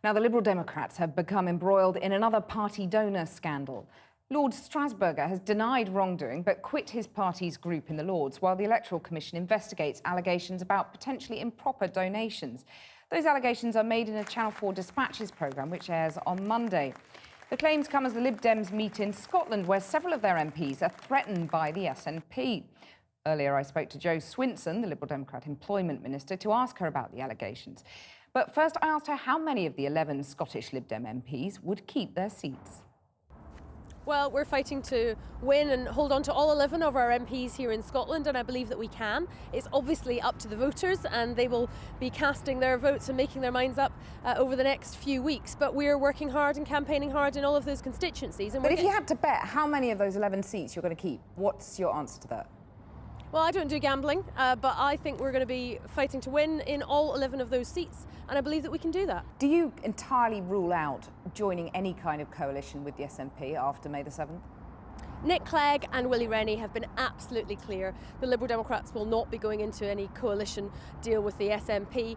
Now, the Liberal Democrats have become embroiled in another party donor scandal. Lord Strasburger has denied wrongdoing but quit his party's group in the Lords while the Electoral Commission investigates allegations about potentially improper donations. Those allegations are made in a Channel 4 Dispatches programme which airs on Monday. The claims come as the Lib Dems meet in Scotland, where several of their MPs are threatened by the SNP. Earlier, I spoke to Jo Swinson, the Liberal Democrat Employment Minister, to ask her about the allegations. But first, I asked her how many of the 11 Scottish Lib Dem MPs would keep their seats. Well, we're fighting to win and hold on to all 11 of our MPs here in Scotland, and I believe that we can. It's obviously up to the voters, and they will be casting their votes and making their minds up over the next few weeks. But we're working hard and campaigning hard in all of those constituencies. But if you had to bet how many of those 11 seats you're going to keep, what's your answer to that? Well, I don't do gambling, but I think we're going to be fighting to win in all 11 of those seats, and I believe that we can do that. Do you entirely rule out joining any kind of coalition with the SNP after May the 7th? Nick Clegg and Willie Rennie have been absolutely clear. The Liberal Democrats will not be going into any coalition deal with the SNP.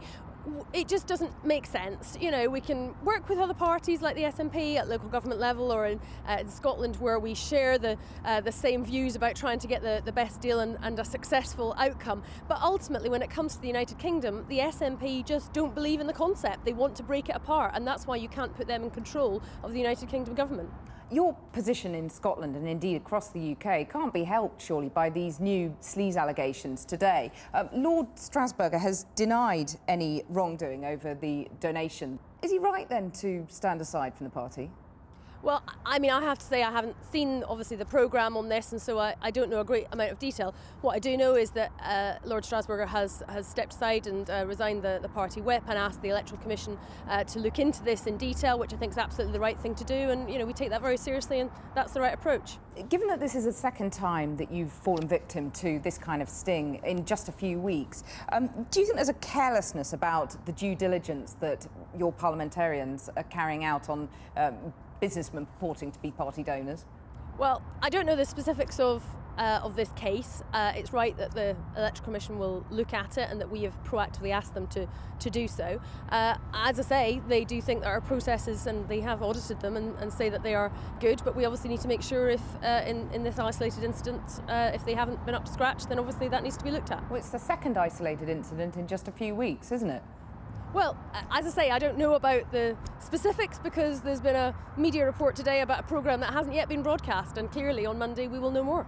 It just doesn't make sense. You know, we can work with other parties like the SNP at local government level or in Scotland, where we share the same views about trying to get the best deal and a successful outcome. But ultimately, when it comes to the United Kingdom, the SNP just don't believe in the concept. They want to break it apart, and that's why you can't put them in control of the United Kingdom government. Your position in Scotland and indeed across the UK can't be helped, surely, by these new sleaze allegations today. Lord Strasburger has denied any wrongdoing over the donation. Is he right then to stand aside from the party? Well, I mean, I have to say I haven't seen, obviously, the programme on this, and so I don't know a great amount of detail. What I do know is that Lord Strasburger has stepped aside and resigned the party whip and asked the Electoral Commission to look into this in detail, which I think is absolutely the right thing to do, and, you know, we take that very seriously, and that's the right approach. Given that this is the second time that you've fallen victim to this kind of sting in just a few weeks, do you think there's a carelessness about the due diligence that your parliamentarians are carrying out on businessmen purporting to be party donors? Well, I don't know the specifics of this case. It's right that the Electoral Commission will look at it and that we have proactively asked them to do so. As I say, they do think that our processes, and they have audited them and say that they are good, but we obviously need to make sure if in this isolated incident, if they haven't been up to scratch, then obviously that needs to be looked at. Well, it's the second isolated incident in just a few weeks, isn't it? Well, as I say, I don't know about the specifics because there's been a media report today about a programme that hasn't yet been broadcast, and clearly on Monday we will know more.